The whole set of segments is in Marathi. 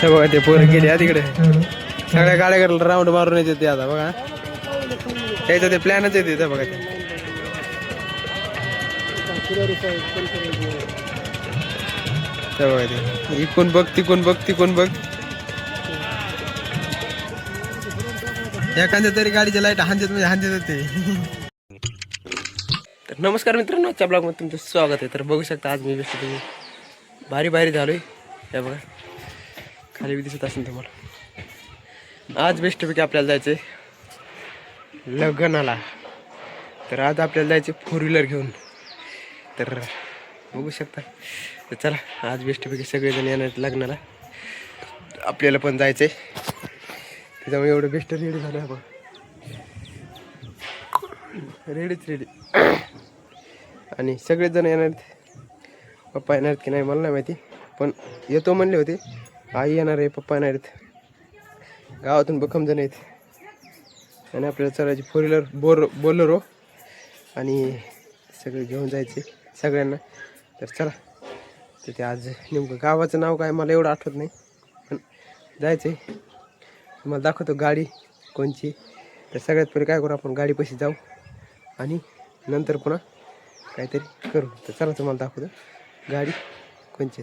हे बघा ते पोरं गेले हा तिकडे. सगळ्या गाड्या करायला राऊंड मारून येते ते आता बघा. त्याचं ते प्लॅनच येते ते बघा ते. बघा ते इकून बघ तिकून बघ तिकून बघ. एखाद्या तरी गाडीच्या लाईट हांजत म्हणजे हांजत होते. तर नमस्कार मित्रांनो, आजच्या ब्लॉगमध्ये तुमचं स्वागत आहे. तर बघू शकता आज मी बेस्ट भारी भारी झालोय. हे बघा खाली बी दिसत असेल तुम्हाला. आज बेस्टपैकी आपल्याला जायचंय लग्नाला. तर आज आपल्याला जायचे 4 व्हीलर घेऊन. तर बघू शकता. तर चला आज बेस्टपैकी सगळेजण येणार आहेत लग्नाला. आपल्याला पण जायचंय. त्याच्यामुळे एवढं बेस्ट रेडी झालं आहे बघ. रेडीच रेडी. आणि सगळेच जण येणार आहेत. पप्पा येणार आहेत की नाही मला नाही माहिती, पण येतो म्हणले होते. आई येणार आहे, पप्पा येणार आहेत. गावातून बखम जण आहेत. आणि आपल्याला चलायची 4 व्हीलर बोलेरो आणि सगळे घेऊन जायचे सगळ्यांना. तर चला. तर ते आज नेमकं गावाचं नाव काय मला एवढं आठवत नाही, पण जायचं आहे. तुम्हाला दाखवतो गाडी कोणची. तर सगळ्यात पहिले काय करू, आपण गाडीपाशी जाऊ आणि नंतर पुन्हा काहीतरी करू. तर चला तुम्हाला दाखवतो गाडी कोणची.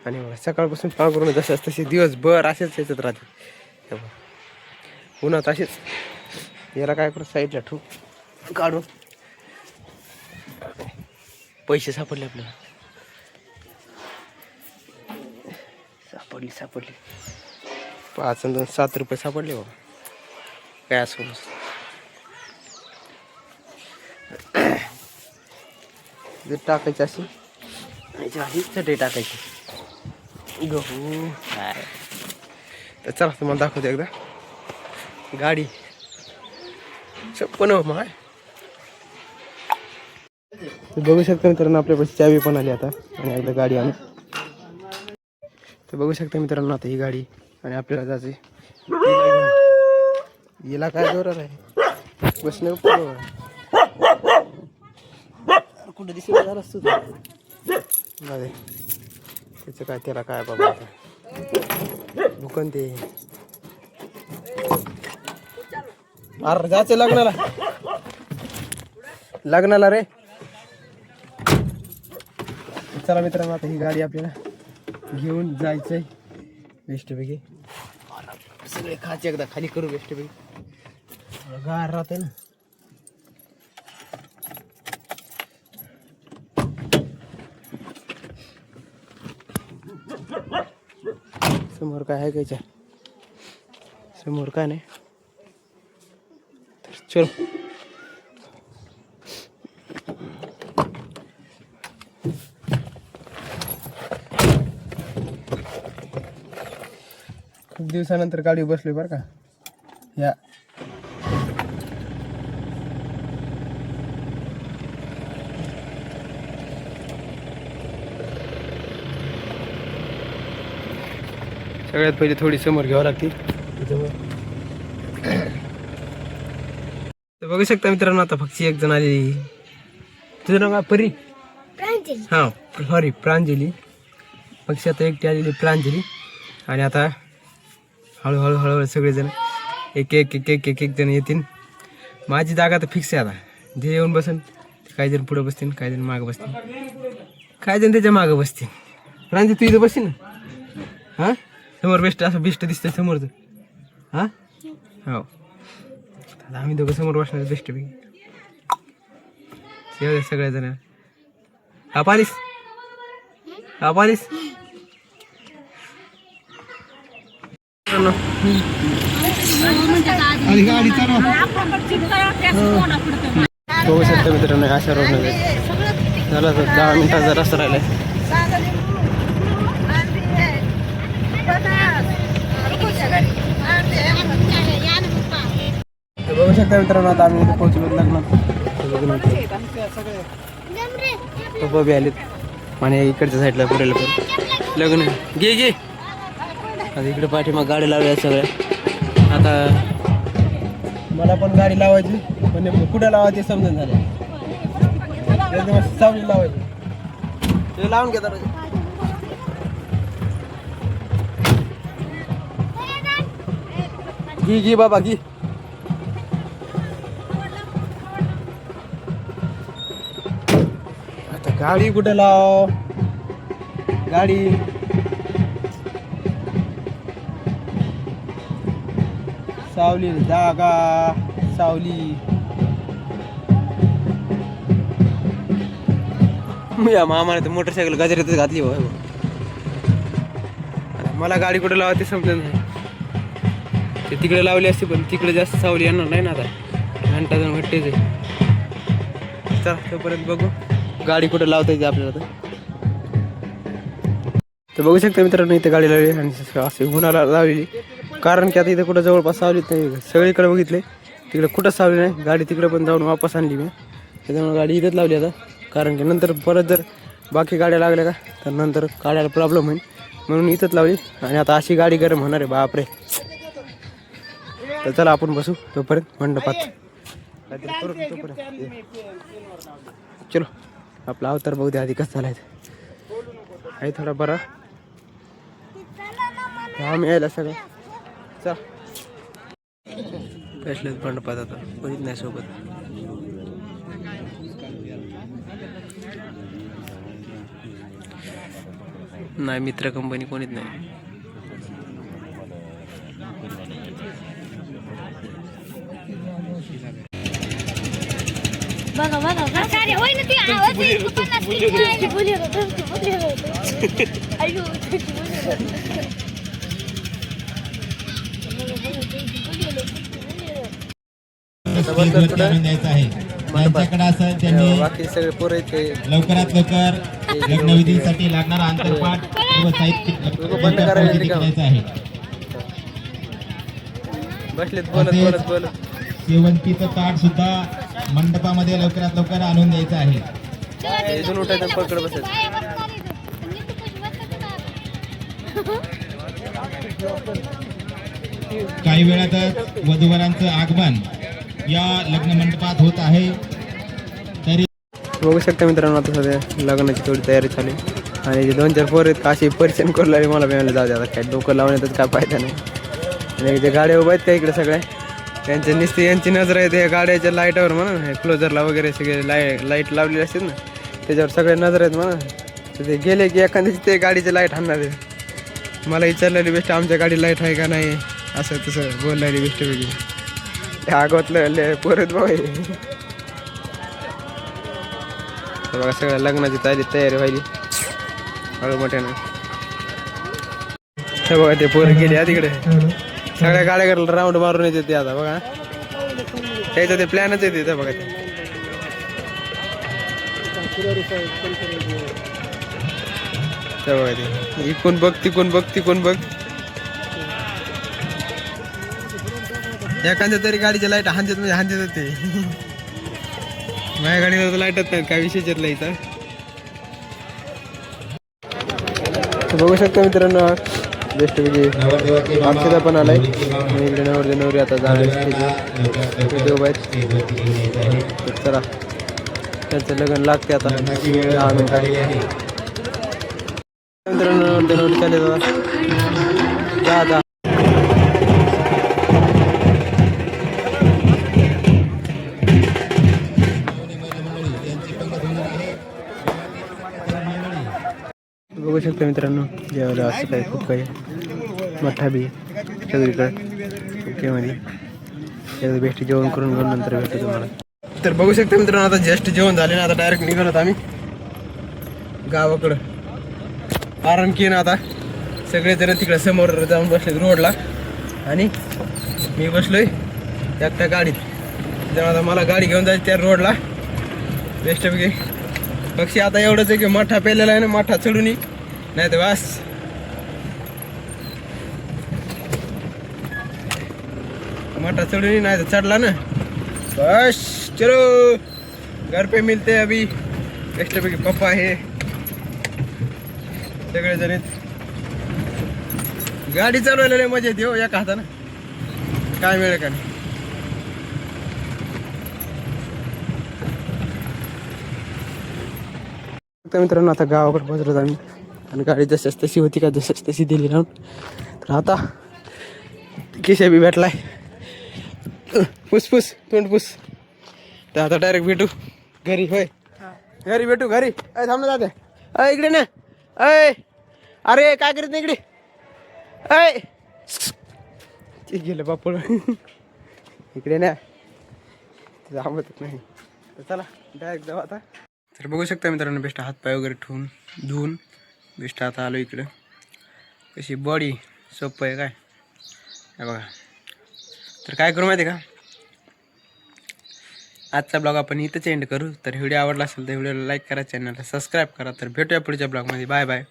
आणि मला सकाळपासून पांघरून जसं तसे दिवसभर असेच याच्यात राहते. उन्हात असेच. याला काय करू, साईडला ठेवू काढून. पैसे सापडले आपल्याला. सापडली 5 आणि 7 रुपये सापडले बाबा. काय असं टाकायची अशी आधी चटई टाकायची गहू. तर चला तुम्हाला दाखवतो एकदा गाडी. पण माय बघू शकता मित्रांनो, आपल्यापाशी चावी पण आली आता. आणि एकदा गाडी आणू. तर बघू शकता मित्रांनो आता ही गाडी. आणि आपल्याला जायचं हिला काय जोरात आहे बसणे कुठं दिसलं झालं असतो त्याचं काय, त्याला काय बाबा दुकान ते. अरे जायचं लग्नाला रे. चला मित्रांनो आता ही गाडी आपल्याला घेऊन जायचंय बेस्टपैकी. सगळे खाचे एकदा खाली करू बेस्टपैकी. गार राहते ना. समोर काय आहे कायच्या समोर काय नाही. तर चल खूप दिवसानंतर गाडी बसलोय बरं का. या सगळ्यात पहिले थोडी समोर घ्यावं लागते. तर बघू शकता मित्रांनो आता फक्त एक जण आली. तुझं नाव काय? परी. हां सॉरी प्रांजली. पक्षी आता एकटी आलेली प्रांजली. आणि आता हळूहळू सगळेजण एक जण येतील. माझी जागा तर फिक्स आहे आता. जे येऊन बसन काही जण पुढं बसतील, काही जण मागं बसतील, काही जण त्याच्या मागं बसतील. प्रांजली तू इथं बसतील ना. हां समोर बेस्ट असं बेस्ट दिसतंय समोरचं. हां हो आता आम्ही दोघं समोर बसणार बेस्ट पैकी. एवढे सगळेजण. हा पालीस बघू शकता मित्रांनो अशा रोडमध्ये झालं तर 10 मिनिटाचा रस्ता राहिलाय. बघू शकता मित्रांनो आता आम्ही पोहोचलो लग्नात. बी आलेत आणि इकडच्या साईडला पुढे लग्न घे आता इकडे पाठीमाग गाडी लावल्या सगळ्या. आता मला पण गाडी लावायची, पण कुठे लावायची समजून झाले. सावली लावायची ते लावून घेतात. घी बाबा घी. आता गाडी कुठे लाव गाडी. सावली जागा सावली. या मामाने तर मोटरसायकल गजऱ्यातच घातली हो. मला गाडी कुठे लावा ते समजत नाही. ते तिकडे लावली असते पण तिकडे जास्त सावली येणार नाही ना. आता घंटा जाऊन वाटतेच आहे. चला तोपर्यंत बघू गाडी कुठे लावता येते आपल्याला. तर बघू शकता मित्रांनो इथे गाडी लावली आणि असे उन्हाला लावलेली. कारण की आता इथे कुठं जवळपास सावलीत नाही. सगळीकडे बघितले तिकडे कुठं सावली नाही. गाडी तिकडे पण जाऊन वापस आणली मी. त्याच्यामुळे गाडी इथेच लावली आता. कारण की नंतर परत जर बाकी गाड्या लागल्या का तर नंतर काढायला प्रॉब्लेम होईल म्हणून इथंच लावली. आणि आता अशी गाडी गरम होणार आहे बापरे. तर चला आपण बसू तोपर्यंत मंडपात. चलो आपला अवतार बघू दे आधी कसं चालायचं आहे. थोडा बरा आम्ही यायला सगळं. चल बसले मंडपात आता कोणीच नाही सोबत. नाही मित्र कंपनी कोणीच नाही. बघा बघा अरे होय ना ती आवाज येतो 50 ची बोली अयो बाकी सगळे पोरं इथे लवकरात लवकर लग्नविधीसाठी लागणारा अंतरपाठ व साहित्य आहे. बसलेत बोलत बोलत. शेवंतीचं ताट सुद्धा मंडपामध्ये लवकरात लवकर आणून द्यायचं आहे. इथून उठायचं पकड बसायचं. काही वेळातच वधूवरांचं आगमन या लग्न मंडपात होत आहे. तरी बघू शकता मित्रांनो आता सध्या लग्नाची थोडी तयारी चालू आहे. आणि जे 2-4 पोरं आहेत अशी परिचय करू लागली मला मिळाले. जाऊ दे आता काय डोकं लावण्यातच काय फायदा नाही. आणि जे गाड्या उभा आहेत का इकडे सगळ्या त्यांच्या नुसती यांची नजर आहे ते गाड्याच्या लाईटावर म्हणा. क्लोजरला वगैरे सगळे लाईट लावलेली असते ना त्याच्यावर सगळे नजर आहेत म्हणा. तर ते गेले की एखाद्याची ते गाडीचे लाईट आणणार आहे. मला विचारलेली बेस्ट आमच्या गाडी लाईट आहे का नाही असं तसं बोलणारी बेस्ट वेगळी. ते आगवतलं पोरत भाऊ. बघा सगळ्या लग्नाची तयारी व्हायली हळू मोठ्यानं. हे बघा ते पोरं गेले तिकडे सगळ्या गाड्या करायला राऊंड मारून येते ते आता. बघा त्याचं ते प्लॅनच येते ते बघा. ते बघा ते इकून बघ तिकून बघ तिकून बघ. एखाद्या तरी गाडीच्या लाईट हांजत म्हणजे हांजत होते. माझ्या गाडीला तर लाईटच नाही काय विषयच येत नाही इथं. बघू शकता मित्रांनो बेस्ट वेगळी अक्षता पण आलाय. इकडे नवरी आता जाणार चला त्यांचं लग्न लागते आता 10 मिनिटात. मित्रांनो नवरी चालेल दादा. बघू शकता मित्रांनो जेवायला असं काही खूप काही मोठा बी सगळीकडे ओकेमध्ये सगळं बेस्ट जेवण करून घेऊन नंतर भेटतो तुम्हाला. तर बघू शकता मित्रांनो आता जस्ट जेवण झाले ना आता डायरेक्ट निघालो आम्ही गावाकडं. कारण की ना आता सगळेजण तिकडे समोर जाऊन बसले रोडला आणि मी बसलोय एकट्या गाडीत. त्यामुळे आता मला गाडी घेऊन जायची त्या रोडला बेस्टपैकी. पक्षी आता एवढंच आहे की मोठा पेलेला आहे ना मोठा चढून नाही तर बस मोठा चढून नाही तर चढला ना बस चलो घर पे मिलते अभी. बेस्टपैकी पप्पा आहे सगळेजण आहेत. गाडी चालवायला लय मजा येते हो एका हातानं काय मिळेल का नाही. मित्रांनो आता गावाकडे पोहोचलो आम्ही आणि गाडी जसंच तशी होती का जसंच तशी दिली राहून. तर आता केशा बी भेटलाय पुस तोंड पुस. तर आता डायरेक्ट भेटू घरी. होय घरी भेटू घरी. थांब ना दादा. इकडे ना. अरे काय करीत नाही इकडे. ते गेलं बापड. इकडे ना थांबतच नाही. तर चला डायरेक्ट जाऊ आता. तर बघू शकता मित्रांनो बेस्ट हातपाय वगैरे ठेवून धुवून बेस्ट आता आलो इकडं. कशी बॉडी सोपं आहे काय हे बघा. तर काय करू माहिती आहे का, आजचा ब्लॉग आपण इथंच एंड करू. तर व्हिडिओ आवडला असेल तर व्हिडिओला लाईक करा, चॅनलला सबस्क्राईब करा. तर भेटूया पुढच्या ब्लॉगमध्ये. Bye bye.